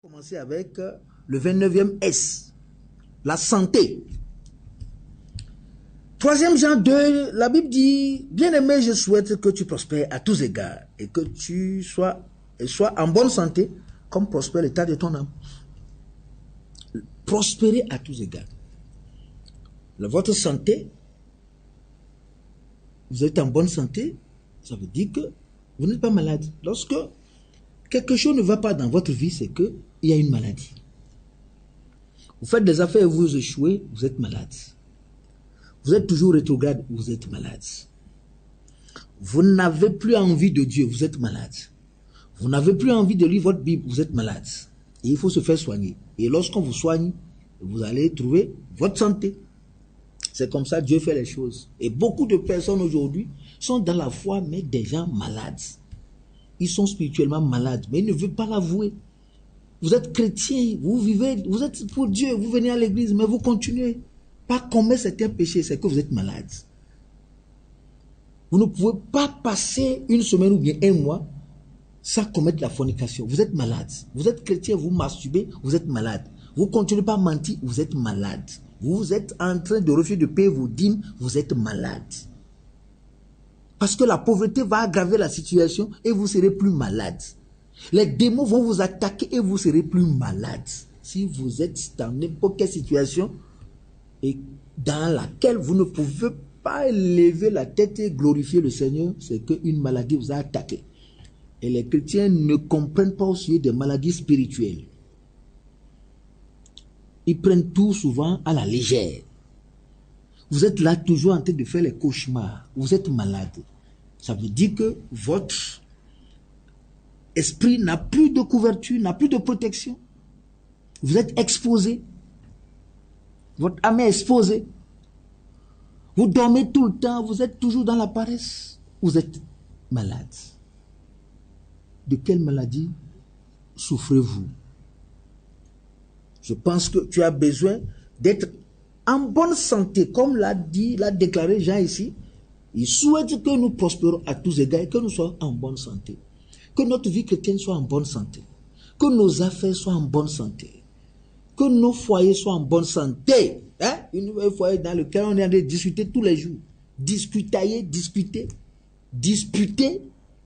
Commencer avec le 29e S, la santé. 3 Jean 2, la Bible dit, bien-aimé, je souhaite que tu prospères à tous égards et que tu sois en bonne santé comme prospère l'état de ton âme. Prospérer à tous égards. Votre santé, vous êtes en bonne santé, ça veut dire que vous n'êtes pas malade. Lorsque quelque chose ne va pas dans votre vie, c'est qu'il y a une maladie. Vous faites des affaires et vous échouez, vous êtes malade. Vous êtes toujours rétrograde, vous êtes malade. Vous n'avez plus envie de Dieu, vous êtes malade. Vous n'avez plus envie de lire votre Bible, vous êtes malade. Et il faut se faire soigner. Et lorsqu'on vous soigne, vous allez trouver votre santé. C'est comme ça que Dieu fait les choses. Et beaucoup de personnes aujourd'hui sont dans la foi, mais des gens malades. Ils sont spirituellement malades, mais ils ne veulent pas l'avouer. Vous êtes chrétien, vous vivez, vous êtes pour Dieu, vous venez à l'église, mais vous continuez. Pas commettre certains péchés, c'est que vous êtes malade. Vous ne pouvez pas passer une semaine ou bien un mois sans commettre la fornication. Vous êtes malade. Vous êtes chrétien, vous masturbez, vous êtes malade. Vous ne continuez pas à mentir, vous êtes malade. Vous êtes en train de refuser de payer vos dîmes, vous êtes malade. Parce que la pauvreté va aggraver la situation et vous serez plus malade. Les démons vont vous attaquer et vous serez plus malade. Si vous êtes dans n'importe quelle situation et dans laquelle vous ne pouvez pas lever la tête et glorifier le Seigneur, c'est qu'une maladie vous a attaqué. Et les chrétiens ne comprennent pas au sujet des maladies spirituelles. Ils prennent tout souvent à la légère. Vous êtes là toujours en train de faire les cauchemars. Vous êtes malade. Ça veut dire que votre esprit n'a plus de couverture, n'a plus de protection. Vous êtes exposé. Votre âme est exposée. Vous dormez tout le temps, vous êtes toujours dans la paresse. Vous êtes malade. De quelle maladie souffrez-vous? Je pense que tu as besoin d'être en bonne santé, comme l'a déclaré Jean ici. Il souhaite que nous prospérons à tous égards et que nous soyons en bonne santé. Que notre vie chrétienne soit en bonne santé. Que nos affaires soient en bonne santé. Que nos foyers soient en bonne santé. Hein? Un foyer dans lequel on est en train de discuter tous les jours. Discuter.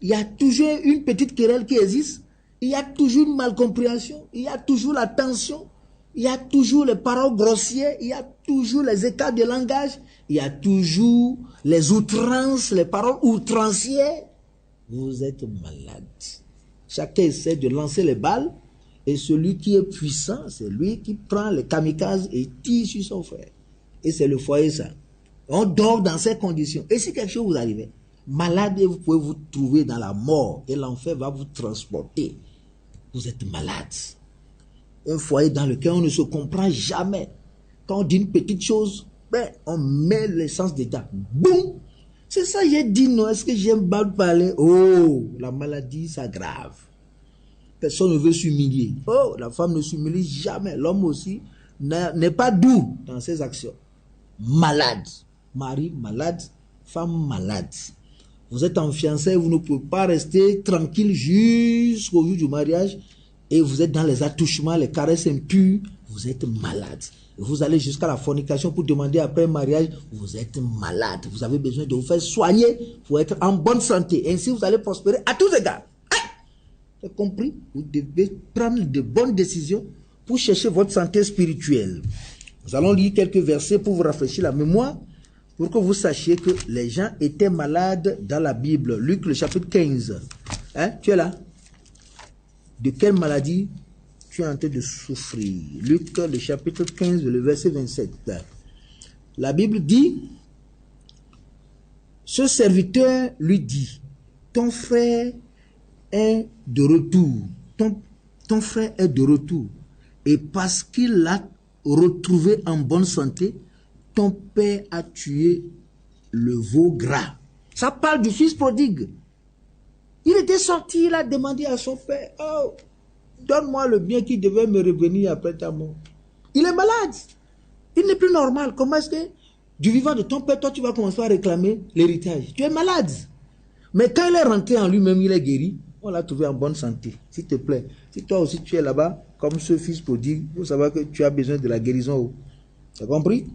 Il y a toujours une petite querelle qui existe. Il y a toujours une malcompréhension. Il y a toujours la tension. Il y a toujours les paroles grossières. Il y a toujours les écarts de langage. Il y a toujours les outrances, les paroles outrancières. Vous êtes malade. Chacun essaie de lancer les balles. Et celui qui est puissant, c'est lui qui prend les kamikazes et tire sur son frère. Et c'est le foyer ça. On dort dans ces conditions. Et si quelque chose vous arrive, malade, vous pouvez vous trouver dans la mort. Et l'enfer va vous transporter. Vous êtes malade. Un foyer dans lequel on ne se comprend jamais. Quand on dit une petite chose, ben, on met l'essence dedans. Boum! C'est ça que j'ai dit, non? Est-ce que j'aime mal parler? Oh, la maladie s'aggrave. Personne ne veut s'humilier. Oh, la femme ne s'humilie jamais. L'homme aussi n'est pas doux dans ses actions. Malade. Mari malade, femme malade. Vous êtes en fiançailles, vous ne pouvez pas rester tranquille jusqu'au jour du mariage. Et vous êtes dans les attouchements, les caresses impures. Vous êtes malade. Vous allez jusqu'à la fornication pour demander après un mariage. Vous êtes malade. Vous avez besoin de vous faire soigner pour être en bonne santé. Ainsi, vous allez prospérer à tous égards. Vous avez compris? Vous devez prendre de bonnes décisions pour chercher votre santé spirituelle. Nous allons lire quelques versets pour vous rafraîchir la mémoire, pour que vous sachiez que les gens étaient malades dans la Bible. Luc, le chapitre 15. Hein? Tu es là? De quelle maladie tu es en train de souffrir? Luc, le chapitre 15, le verset 27. La Bible dit, ce serviteur lui dit, ton frère est de retour. Ton frère est de retour. Et parce qu'il l'a retrouvé en bonne santé, ton père a tué le veau gras. Ça parle du fils prodigue. Il était sorti, il a demandé à son père, oh, donne-moi le bien qui devait me revenir après ta mort. Il est malade. Il n'est plus normal. Comment est-ce que du vivant de ton père, toi tu vas commencer à réclamer l'héritage? Tu es malade. Mais quand il est rentré en lui-même, il est guéri. On l'a trouvé en bonne santé. S'il te plaît, si toi aussi tu es là-bas, comme ce fils prodigue, il faut savoir que tu as besoin de la guérison. Tu as compris?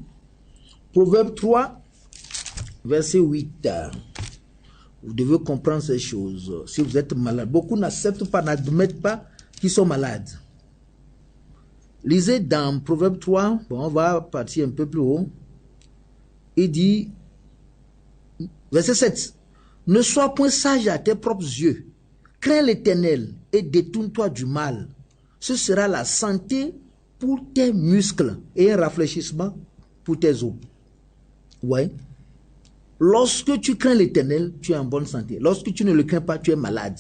Proverbe 3, verset 8. Vous devez comprendre ces choses. Si vous êtes malade, beaucoup n'acceptent pas, n'admettent pas qu'ils sont malades. Lisez dans Proverbe 3, bon, on va partir un peu plus haut. Il dit, verset 7, ne sois point sage à tes propres yeux. Crains l'Éternel et détourne-toi du mal. Ce sera la santé pour tes muscles et un rafraîchissement pour tes os. Ouais. Lorsque tu crains l'Éternel, tu es en bonne santé. Lorsque tu ne le crains pas, tu es malade.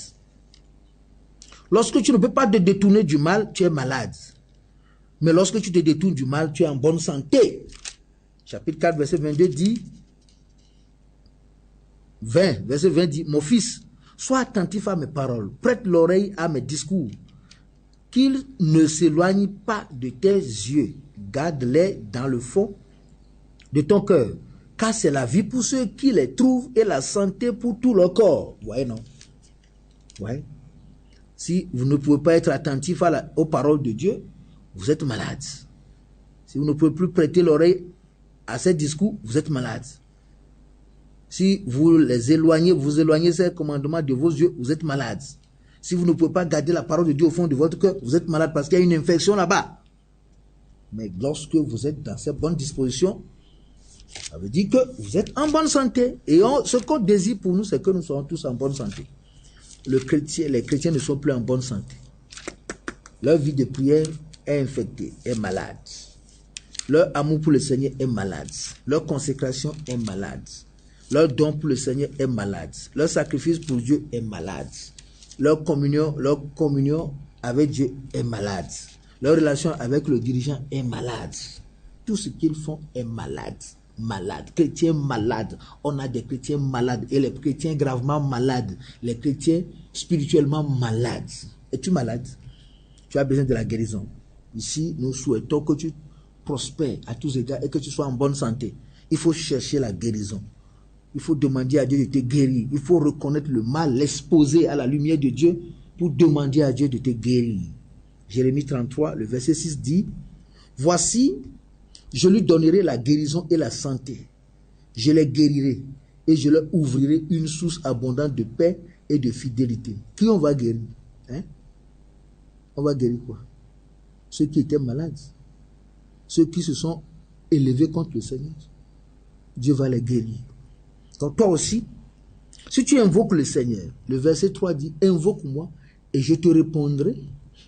Lorsque tu ne peux pas te détourner du mal, tu es malade. Mais lorsque tu te détournes du mal, tu es en bonne santé. Chapitre 4, verset 22 dit, verset 20 dit, mon fils, sois attentif à mes paroles, prête l'oreille à mes discours, qu'ils ne s'éloignent pas de tes yeux, garde-les dans le fond de ton cœur, car c'est la vie pour ceux qui les trouvent et la santé pour tout leur corps. Ouais, non? Ouais. Si vous ne pouvez pas être attentif aux paroles de Dieu, vous êtes malade. Si vous ne pouvez plus prêter l'oreille à ces discours, vous êtes malade. Si vous les éloignez, vous éloignez ces commandements de vos yeux, vous êtes malade. Si vous ne pouvez pas garder la parole de Dieu au fond de votre cœur, vous êtes malade parce qu'il y a une infection là-bas. Mais lorsque vous êtes dans ces bonnes dispositions, ça veut dire que vous êtes en bonne santé. Et ce qu'on désire pour nous, c'est que nous soyons tous en bonne santé. Les chrétiens ne sont plus en bonne santé. Leur vie de prière est infectée, est malade. Leur amour pour le Seigneur est malade. Leur consécration est malade. Leur don pour le Seigneur est malade. Leur sacrifice pour Dieu est malade. Leur communion avec Dieu est malade. Leur relation avec le dirigeant est malade. Tout ce qu'ils font est malade. Malade. Chrétiens malades. On a des chrétiens malades. Et les chrétiens gravement malades. Les chrétiens spirituellement malades. Es-tu malade? Tu as besoin de la guérison. Ici, nous souhaitons que tu prospères à tous égards et que tu sois en bonne santé. Il faut chercher la guérison. Il faut demander à Dieu de te guérir. Il faut reconnaître le mal, l'exposer à la lumière de Dieu pour demander à Dieu de te guérir. Jérémie 33, le verset 6 dit, « Voici, je lui donnerai la guérison et la santé. Je les guérirai et je leur ouvrirai une source abondante de paix et de fidélité. » Qui on va guérir? Hein? On va guérir quoi? Ceux qui étaient malades. Ceux qui se sont élevés contre le Seigneur. Dieu va les guérir. Donc toi aussi, si tu invoques le Seigneur, le verset 3 dit, « Invoque-moi et je te répondrai.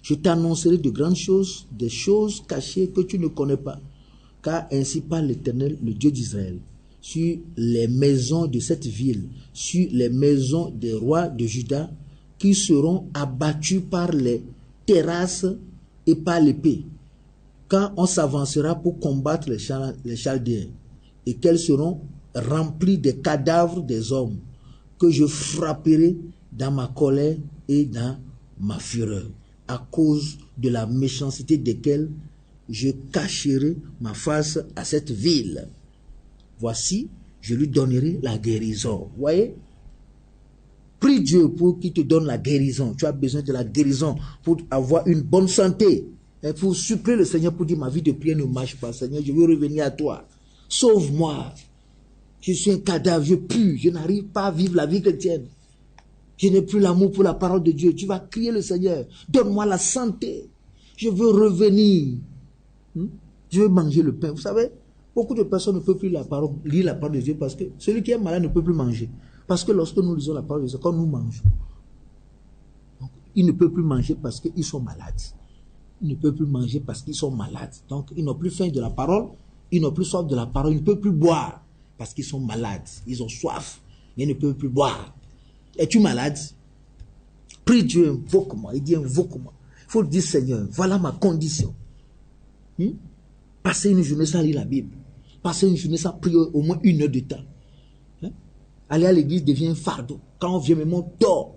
Je t'annoncerai de grandes choses, des choses cachées que tu ne connais pas. Car ainsi parle l'Éternel, le Dieu d'Israël, sur les maisons de cette ville, sur les maisons des rois de Juda, qui seront abattus par les terrasses et par l'épée, quand on s'avancera pour combattre les Chaldéens, et qu'elles seront remplies des cadavres des hommes, que je frapperai dans ma colère et dans ma fureur, à cause de la méchanceté desquels je cacherai ma face à cette ville. Voici, je lui donnerai la guérison. Vous voyez? Prie Dieu pour qu'il te donne la guérison. Tu as besoin de la guérison pour avoir une bonne santé. Et pour supplier le Seigneur pour dire, ma vie de prière ne marche pas. Seigneur, je veux revenir à toi. Sauve-moi. Je suis un cadavre, je pue. Je n'arrive pas à vivre la vie chrétienne. Je n'ai plus l'amour pour la parole de Dieu. Tu vas crier le Seigneur. Donne-moi la santé. Je veux revenir. Je veux manger le pain. Vous savez, beaucoup de personnes ne peuvent plus lire la parole de Dieu parce que celui qui est malade ne peut plus manger. Parce que lorsque nous lisons la parole de Dieu, quand nous mangeons, donc, ils ne peuvent plus manger parce qu'ils sont malades. Ils ne peuvent plus manger parce qu'ils sont malades. Donc, ils n'ont plus faim de la parole, ils n'ont plus soif de la parole, ils ne peuvent plus boire parce qu'ils sont malades. Ils ont soif, mais ils ne peuvent plus boire. Es-tu malade? Prie Dieu, invoque-moi. Il dit invoque-moi. Il faut dire Seigneur, voilà ma condition. Passer une journée sans lire la Bible. Passer une journée sans prier au moins 1 heure de temps. Aller à l'église devient un fardeau. Quand on vient, même on dort.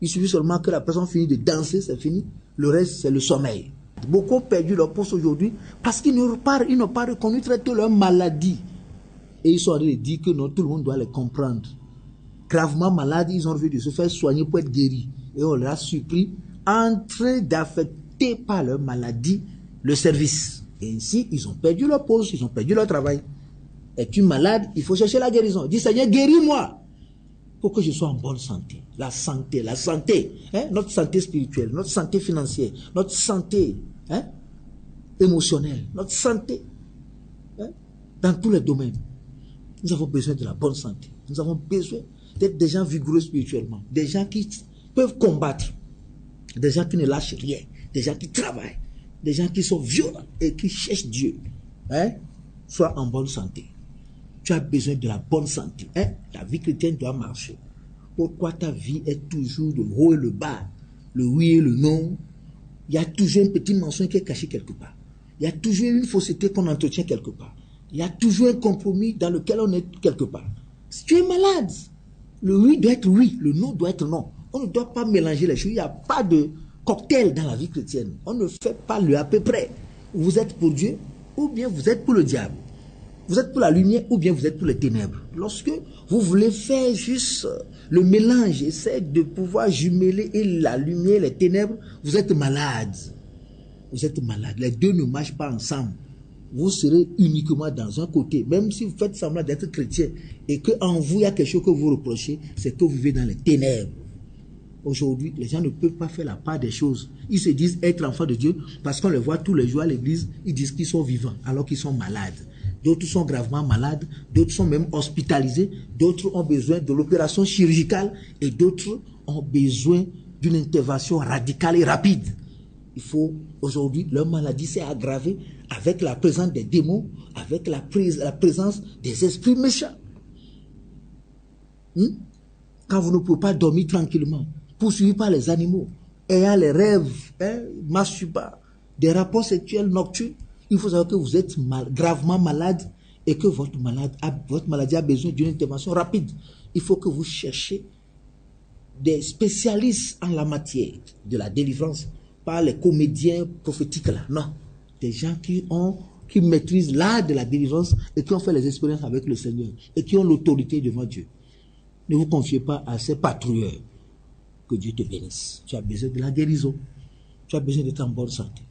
Il suffit seulement que la personne finisse de danser, c'est fini. Le reste, c'est le sommeil. Beaucoup ont perdu leur poste aujourd'hui parce qu'ils n'ont pas reconnu très tôt leur maladie. Et ils sont en train de dire que non, tout le monde doit les comprendre. Gravement malades, ils ont envie de se faire soigner pour être guéris. Et on leur a suppris en train quitter par leur maladie le service. Et ainsi, ils ont perdu leur poste, ils ont perdu leur travail. Es-tu malade? Il faut chercher la guérison. Dis, Seigneur, guéris-moi pour que je sois en bonne santé. La santé, hein? Notre santé spirituelle, notre santé financière, notre santé, hein? Émotionnelle, notre santé, hein? Dans tous les domaines. Nous avons besoin de la bonne santé. Nous avons besoin d'être des gens vigoureux spirituellement, des gens qui peuvent combattre, des gens qui ne lâchent rien, des gens qui travaillent, des gens qui sont violents et qui cherchent Dieu. Hein? Sois en bonne santé. Tu as besoin de la bonne santé. Hein? Ta vie chrétienne doit marcher. Pourquoi ta vie est toujours le haut et le bas, le oui et le non? Il y a toujours un petit mensonge qui est caché quelque part. Il y a toujours une fausseté qu'on entretient quelque part. Il y a toujours un compromis dans lequel on est quelque part. Si tu es malade, le oui doit être oui, le non doit être non. On ne doit pas mélanger les choses. Il n'y a pas de cocktail dans la vie chrétienne. On ne fait pas le à peu près. Vous êtes pour Dieu ou bien vous êtes pour le diable. Vous êtes pour la lumière ou bien vous êtes pour les ténèbres. Lorsque vous voulez faire juste le mélange, essayer de pouvoir jumeler et la lumière, les ténèbres, vous êtes malade. Vous êtes malade. Les deux ne marchent pas ensemble. Vous serez uniquement dans un côté. Même si vous faites semblant d'être chrétien et qu'en vous, il y a quelque chose que vous reprochez, c'est que vous vivez dans les ténèbres. Aujourd'hui, les gens ne peuvent pas faire la part des choses. Ils se disent être enfants de Dieu parce qu'on les voit tous les jours à l'église. Ils disent qu'ils sont vivants alors qu'ils sont malades. D'autres sont gravement malades, d'autres sont même hospitalisés, d'autres ont besoin de l'opération chirurgicale et d'autres ont besoin d'une intervention radicale et rapide. Il faut, aujourd'hui, leur maladie s'est aggravée avec la présence des démons, avec la présence des esprits méchants. Quand vous ne pouvez pas dormir tranquillement, poursuivi par les animaux, ayant les rêves, masturbants, des rapports sexuels nocturnes, il faut savoir que vous êtes gravement malade et que votre maladie a besoin d'une intervention rapide. Il faut que vous cherchiez des spécialistes en la matière de la délivrance, pas les comédiens prophétiques là, non. Des gens qui maîtrisent l'art de la délivrance et qui ont fait les expériences avec le Seigneur et qui ont l'autorité devant Dieu. Ne vous confiez pas à ces patrouilleurs. Que Dieu te bénisse. Tu as besoin de la guérison. Tu as besoin d'être en bonne santé.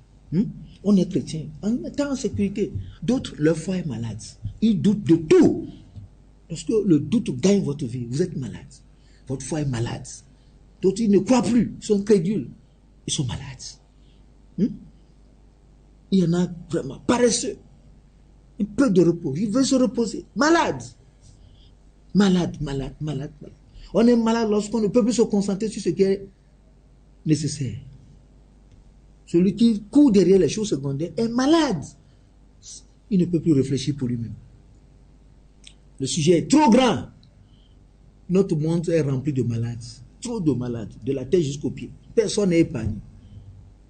On est chrétien, on est en sécurité. D'autres, leur foi est malade. Ils doutent de tout. Lorsque le doute gagne votre vie, vous êtes malade. Votre foi est malade. D'autres, ils ne croient plus. Ils sont crédules. Ils sont malades. Il y en a vraiment paresseux. Un peu de repos. Ils veulent se reposer. Malade. Malade. On est malade lorsqu'on ne peut plus se concentrer sur ce qui est nécessaire. Celui qui court derrière les choses secondaires est malade. Il ne peut plus réfléchir pour lui-même. Le sujet est trop grand. Notre monde est rempli de malades. Trop de malades. De la tête jusqu'aux pieds. Personne n'est épargné.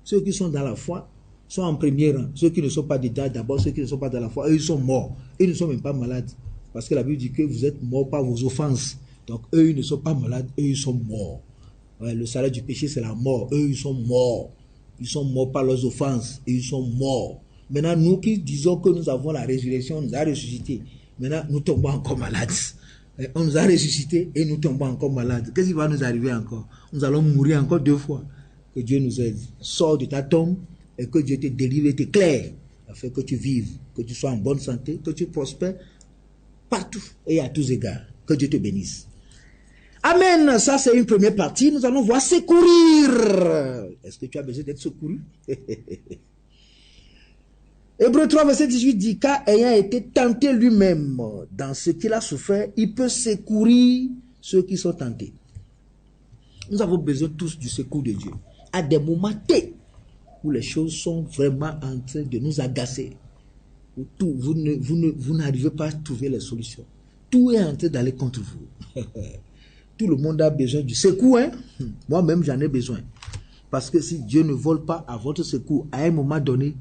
Ceux qui sont dans la foi sont en premier rang. Ceux qui ne sont pas dedans, d'abord ceux qui ne sont pas dans la foi, eux ils sont morts. Ils ne sont même pas malades. Parce que la Bible dit que vous êtes morts par vos offenses. Donc eux ils ne sont pas malades, eux ils sont morts. Ouais, le salaire du péché c'est la mort. Eux ils sont morts. Ils sont morts par leurs offenses et ils sont morts. Maintenant, nous qui disons que nous avons la résurrection, on nous a ressuscité. Maintenant, nous tombons encore malades. On nous a ressuscité et nous tombons encore malades. Qu'est-ce qui va nous arriver encore? Nous allons mourir encore 2 fois. Que Dieu nous aide. Sors de ta tombe et que Dieu te délivre et t'éclaire afin que tu vives, que tu sois en bonne santé, que tu prospères partout et à tous égards. Que Dieu te bénisse. Amen. Ça, c'est une première partie. Nous allons voir secourir. Est-ce que tu as besoin d'être secouru? Hébreux 3, verset 18 dit, car ayant été tenté lui-même dans ce qu'il a souffert, il peut secourir ceux qui sont tentés. Nous avons besoin tous du secours de Dieu. À des moments T où les choses sont vraiment en train de nous agacer, où vous n'arrivez pas à trouver les solutions. Tout est en train d'aller contre vous. Tout le monde a besoin du secours. Moi-même, j'en ai besoin. Parce que si Dieu ne vole pas à votre secours, à un moment donné,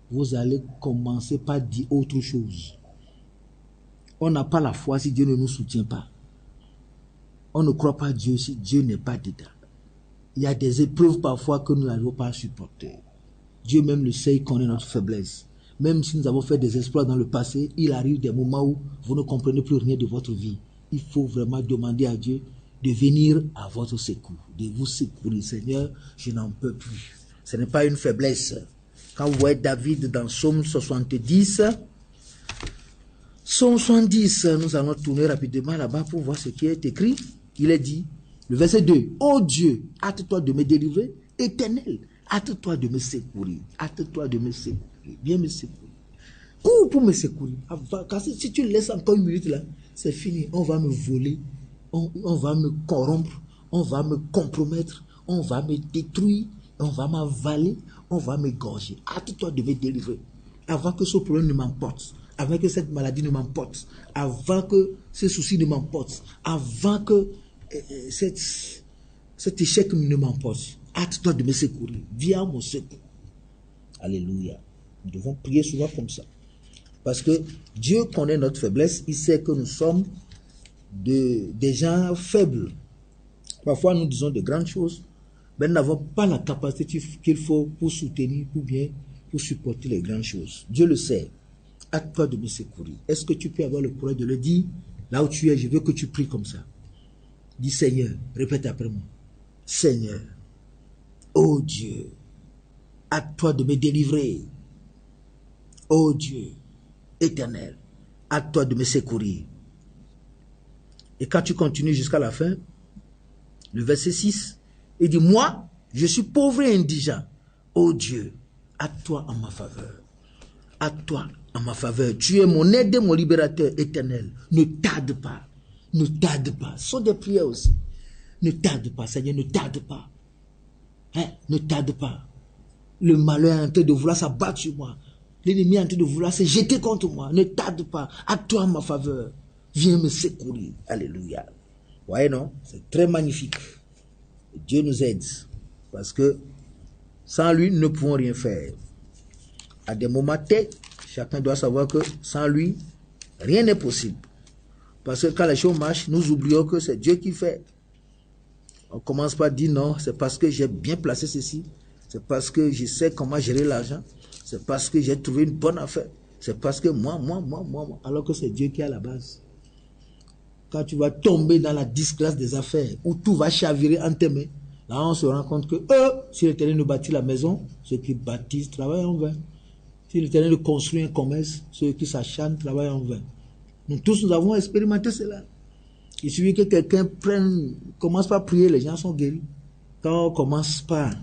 vous allez commencer par dire autre chose. On n'a pas la foi si Dieu ne nous soutient pas. On ne croit pas Dieu si Dieu n'est pas dedans. Il y a des épreuves parfois que nous n'arrivons pas à supporter. Dieu même le sait, il connaît notre faiblesse. Même si nous avons fait des exploits dans le passé, il arrive des moments où vous ne comprenez plus rien de votre vie. Il faut vraiment demander à Dieu de venir à votre secours, de vous secourir. Seigneur, je n'en peux plus. Ce n'est pas une faiblesse. Quand vous voyez David dans Psaume 70, Psaume 70, nous allons tourner rapidement là-bas pour voir ce qui est écrit. Il est dit, le verset 2, « Ô Dieu, hâte-toi de me délivrer, Éternel, hâte-toi de me secourir, hâte-toi de me secourir, viens me secourir. » Cours pour me secourir. Car si tu laisses encore une minute là, c'est fini. On va me voler, on va me corrompre, on va me compromettre, on va me détruire, on va m'avaler, on va m'égorger. Hâte-toi de me délivrer. Avant que ce problème ne m'emporte, avant que cette maladie ne m'emporte, avant que ce souci ne m'emporte, avant que cet échec ne m'emporte. Hâte-toi de me secourir. Viens à mon secours. Alléluia. Nous devons prier souvent comme ça. Parce que Dieu connaît notre faiblesse. Il sait que nous sommes des gens faibles. Parfois, nous disons de grandes choses, mais nous n'avons pas la capacité qu'il faut pour soutenir ou bien pour supporter les grandes choses. Dieu le sait. Hâte-toi de me secourir. Est-ce que tu peux avoir le courage de le dire? Là où tu es, je veux que tu pries comme ça. Dis Seigneur, répète après moi. Seigneur, ô Dieu, hâte-toi de me délivrer. Ô Dieu, Éternel, hâte-toi de me secourir. Et quand tu continues jusqu'à la fin, le verset 6, il dit, moi, je suis pauvre et indigent. Ô Dieu, hâte-toi en ma faveur. Hâte-toi en ma faveur. Tu es mon aide et mon libérateur éternel. Ne tarde pas. Ne tarde pas. Ce sont des prières aussi. Ne tarde pas, Seigneur, ne tarde pas. Hein? Ne tarde pas. Le malheur est en train de vouloir s'abattre sur moi. L'ennemi est en train de vouloir se jeter contre moi. Ne tarde pas. À toi en ma faveur. Viens me secourir. Alléluia. Vous voyez, non? C'est très magnifique. Dieu nous aide. Parce que sans lui, nous ne pouvons rien faire. À des moments tels, chacun doit savoir que sans lui, rien n'est possible. Parce que quand les choses marchent, nous oublions que c'est Dieu qui fait. On commence par dire non, c'est parce que j'ai bien placé ceci. C'est parce que je sais comment gérer l'argent. C'est parce que j'ai trouvé une bonne affaire. C'est parce que moi. Alors que c'est Dieu qui est à la base. Quand tu vas tomber dans la disgrâce des affaires, où tout va chavirer en tes mains, là on se rend compte que si l'Éternel nous bâtit la maison, ceux qui bâtissent travaillent en vain. Si l'Éternel nous construit un commerce, ceux qui s'acharnent travaillent en vain. Nous tous, nous avons expérimenté cela. Il suffit que quelqu'un commence par prier, les gens sont guéris. Quand on commence par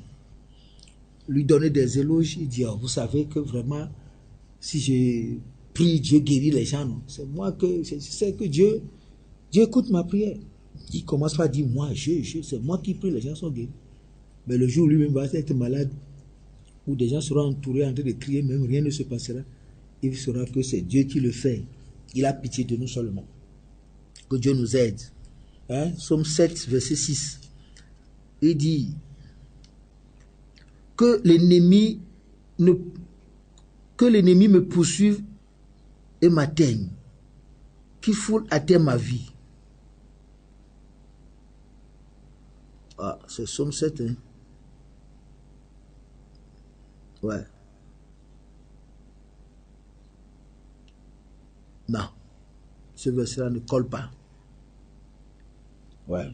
lui donner des éloges, il dit, oh, vous savez que vraiment, si je prie, Dieu guérit les gens. C'est moi que, je sais que Dieu écoute ma prière. Il commence par dire, moi, c'est moi qui prie, les gens sont guéris. Mais le jour où lui-même va être malade, où des gens seront entourés en train de crier, même rien ne se passera, il saura que c'est Dieu qui le fait. Il a pitié de nous seulement. Que Dieu nous aide. Hein? Psaume 7, verset 6. Il dit que l'ennemi me poursuive et m'atteigne, qu'il foule à terre ma vie. Ah, c'est Psaume 7, hein? Ouais. Non. Ce verset-là ne colle pas. Ouais.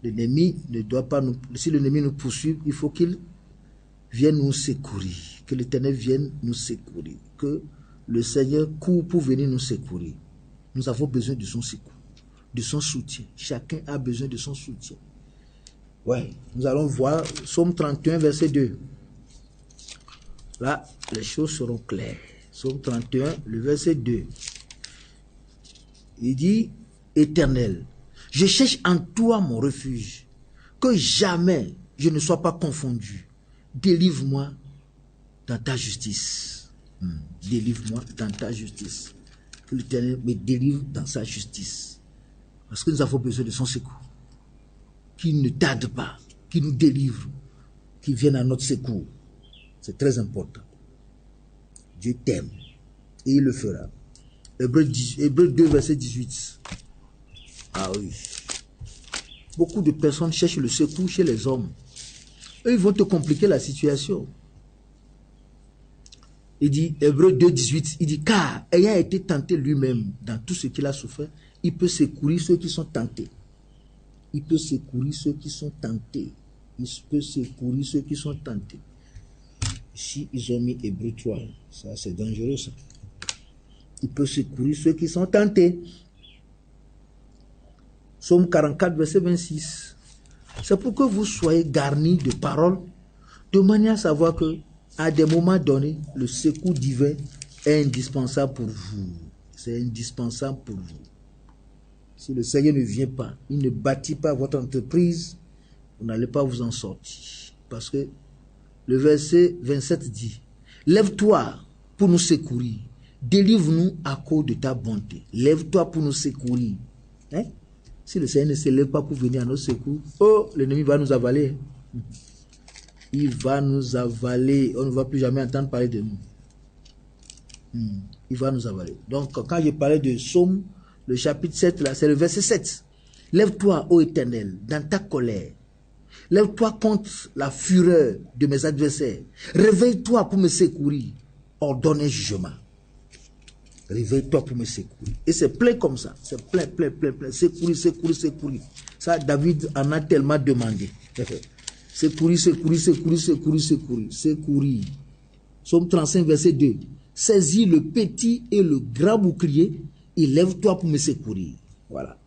L'ennemi ne doit pas nous... Si l'ennemi nous poursuit, il faut qu'il vienne nous secourir. Que l'Éternel vienne nous secourir. Que le Seigneur court pour venir nous secourir. Nous avons besoin de son secours, de son soutien. Chacun a besoin de son soutien. Ouais. Nous allons voir Psaume 31, verset 2. Là, les choses seront claires. Psaume 31, le verset 2. Il dit, Éternel, je cherche en toi mon refuge, que jamais je ne sois pas confondu. Délivre-moi dans ta justice. Délivre-moi dans ta justice. Que l'Éternel me délivre dans sa justice. Parce que nous avons besoin de son secours. Qu'il ne tarde pas, qu'il nous délivre, qu'il vienne à notre secours. C'est très important. Dieu t'aime et il le fera. Hébreux 2, verset 18. Ah oui. Beaucoup de personnes cherchent le secours chez les hommes. Eux, ils vont te compliquer la situation. Il dit, Hébreux 2, 18, il dit, car ayant été tenté lui-même dans tout ce qu'il a souffert, il peut secourir ceux qui sont tentés. Il peut secourir ceux qui sont tentés. Il peut secourir ceux qui sont tentés. Ici, ils ont mis Hébreux 3. Ça, c'est dangereux, ça. Il peut secourir ceux qui sont tentés. Psaume 44, verset 26. C'est pour que vous soyez garnis de paroles, de manière à savoir que, à des moments donnés, le secours divin est indispensable pour vous. C'est indispensable pour vous. Si le Seigneur ne vient pas, il ne bâtit pas votre entreprise, vous n'allez pas vous en sortir. Parce que le verset 27 dit, lève-toi pour nous secourir. Délivre-nous à cause de ta bonté. Lève-toi pour nous secourir. Hein? Si le Seigneur ne se lève pas pour venir à nos secours, oh, l'ennemi va nous avaler. Il va nous avaler. On ne va plus jamais entendre parler de nous. Il va nous avaler. Donc, quand je parlais de Psaume, le chapitre 7, là, c'est le verset 7. Lève-toi, ô Éternel, dans ta colère. Lève-toi contre la fureur de mes adversaires. Réveille-toi pour me secourir. Ordonne un jugement. Réveille-toi pour me secourir. Et c'est plein comme ça. C'est plein. Secourir. Ça, David en a tellement demandé. Secourir. Psaume 35, verset 2. Saisis le petit et le grand bouclier et lève-toi pour me secourir. Voilà.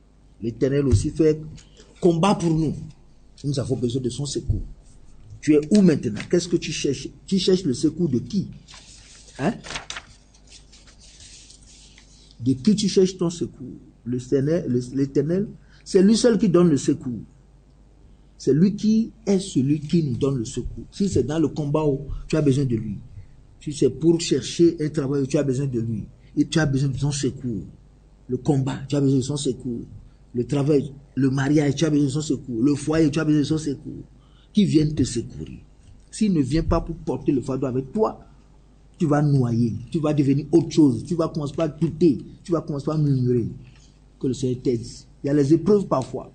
L'Éternel aussi fait combat pour nous. Nous avons besoin de son secours. Tu es où maintenant? Qu'est-ce que tu cherches? Tu cherches le secours de qui? Hein? De qui tu cherches ton secours? L'Éternel, c'est lui seul qui donne le secours. C'est lui qui est celui qui nous donne le secours. Si c'est dans le combat où tu as besoin de lui, si c'est pour chercher un travail où tu as besoin de lui, et tu as besoin de son secours. Le combat, tu as besoin de son secours. Le travail, le mariage, tu as besoin de son secours. Le foyer, tu as besoin de son secours. Qui vienne te secourir. S'il ne vient pas pour porter le fardeau avec toi, tu vas noyer, tu vas devenir autre chose, tu vas commencer par douter, tu vas commencer par murmurer. Que le Seigneur t'aide. Il y a les épreuves parfois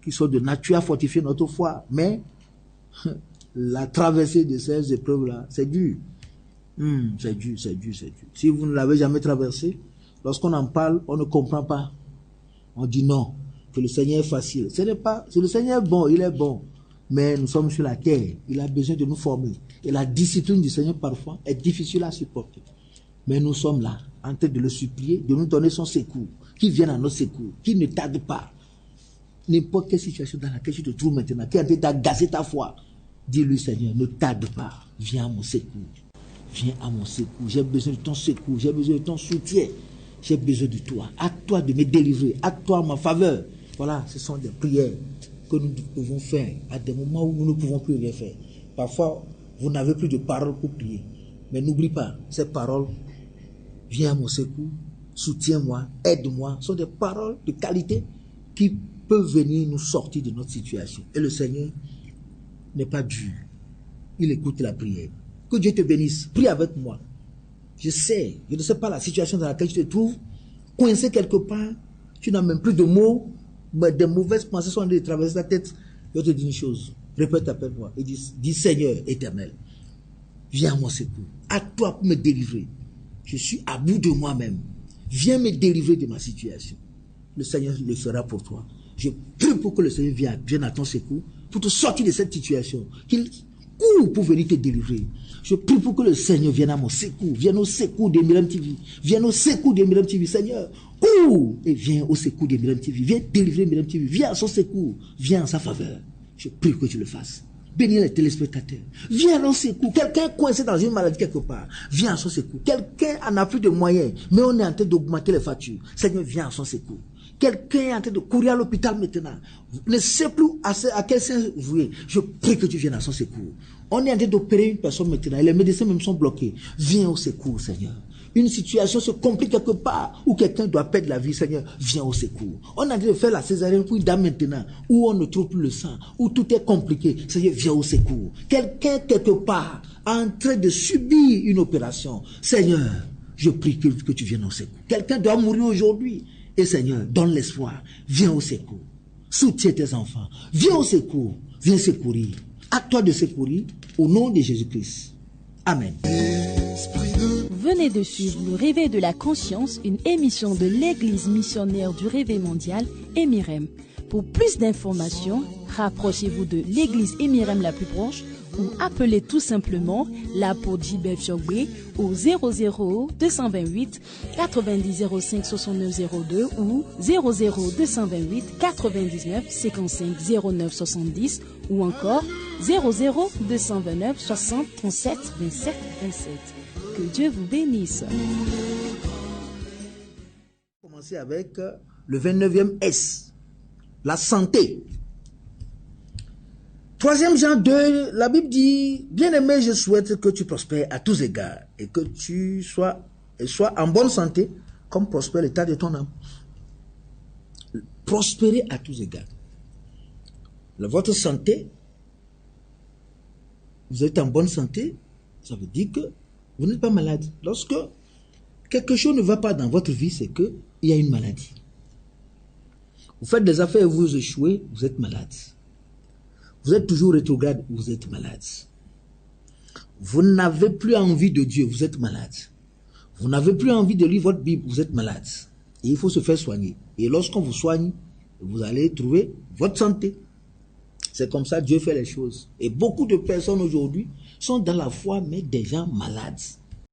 qui sont de nature à fortifier notre foi, mais la traversée de ces épreuves-là, c'est dur. C'est dur. Si vous ne l'avez jamais traversé, lorsqu'on en parle, on ne comprend pas. On dit non, que le Seigneur est facile. Le Seigneur est bon, il est bon. Mais nous sommes sur la terre, il a besoin de nous former. Et la discipline du Seigneur parfois est difficile à supporter. Mais nous sommes là, en train de le supplier, de nous donner son secours, qui vienne à notre secours, qui ne tarde pas. N'importe quelle situation dans laquelle tu te trouves maintenant, qui est en train d'agacer ta foi, dis-lui Seigneur, ne tarde pas, viens à mon secours. Viens à mon secours, j'ai besoin de ton secours, j'ai besoin de ton soutien, j'ai besoin de toi, à toi de me délivrer, à toi ma faveur. Voilà, ce sont des prières que nous pouvons faire à des moments où nous ne pouvons plus rien faire. Parfois, vous n'avez plus de paroles pour prier. Mais n'oublie pas, ces paroles, viens à mon secours, soutiens-moi, aide-moi, sont des paroles de qualité qui peuvent venir nous sortir de notre situation. Et le Seigneur n'est pas dur. Il écoute la prière. Que Dieu te bénisse. Prie avec moi. Je ne sais pas la situation dans laquelle tu te trouves, coincé quelque part, tu n'as même plus de mots, mais des mauvaises pensées sont en train de traverser ta tête. Je te dis une chose, répète après moi et dis Seigneur éternel, viens à mon secours, à toi pour me délivrer. Je suis à bout de moi-même. Viens me délivrer de ma situation. Le Seigneur le fera pour toi. Je prie pour que le Seigneur vienne à ton secours, pour te sortir de cette situation, qu'il court pour venir te délivrer. Je prie pour que le Seigneur vienne à mon secours, vienne au secours des Myriam TV, vienne au secours des Myriam TV, Seigneur, cours et viens au secours des Myriam TV, viens délivrer Myriam TV, viens à son secours, viens en sa faveur. Je prie que tu le fasses. Bénis les téléspectateurs. Viens à leur secours. Quelqu'un est coincé dans une maladie quelque part. Viens à son secours. Quelqu'un en a plus de moyens, mais on est en train d'augmenter les factures. Seigneur, viens à son secours. Quelqu'un est en train de courir à l'hôpital maintenant. Ne sait plus à quel sens vouer. Je prie que tu viennes à son secours. On est en train d'opérer une personne maintenant et les médecins même sont bloqués. Viens au secours, Seigneur. Une situation se complique quelque part où quelqu'un doit perdre la vie, Seigneur, viens au secours. On est en train de faire la césarienne pour une dame maintenant où on ne trouve plus le sang, où tout est compliqué. Seigneur, viens au secours. Quelqu'un quelque part en train de subir une opération. Seigneur, je prie que tu viennes au secours. Quelqu'un doit mourir aujourd'hui. Et Seigneur, donne l'espoir. Viens au secours. Soutiens tes enfants. Viens au secours. Viens secourir. À toi de secourir au nom de Jésus-Christ. Amen. Venez de suivre le Réveil de la Conscience, une émission de l'Église missionnaire du Réveil mondial, Emirem. Pour plus d'informations, rapprochez-vous de l'église Emirem la plus proche ou appelez tout simplement l'apôtre Gilbert Fiogbe au 00 228 90 05 69 02 ou 00 228 99 55 09 70 ou encore 00 229 60 37 27 27. Que Dieu vous bénisse. Commencer avec le 29e S, la santé. 3e Jean 2, la Bible dit, bien-aimé, je souhaite que tu prospères à tous égards et que tu sois en bonne santé comme prospère l'état de ton âme. Prospérer à tous égards. Votre santé, vous êtes en bonne santé, ça veut dire que vous n'êtes pas malade. Lorsque quelque chose ne va pas dans votre vie, c'est qu'il y a une maladie. Vous faites des affaires et vous échouez, vous êtes malade. Vous êtes toujours rétrograde, vous êtes malade. Vous n'avez plus envie de Dieu, vous êtes malade. Vous n'avez plus envie de lire votre Bible, vous êtes malade. Et il faut se faire soigner. Et lorsqu'on vous soigne, vous allez trouver votre santé. C'est comme ça que Dieu fait les choses. Et beaucoup de personnes aujourd'hui sont dans la foi, mais des gens malades.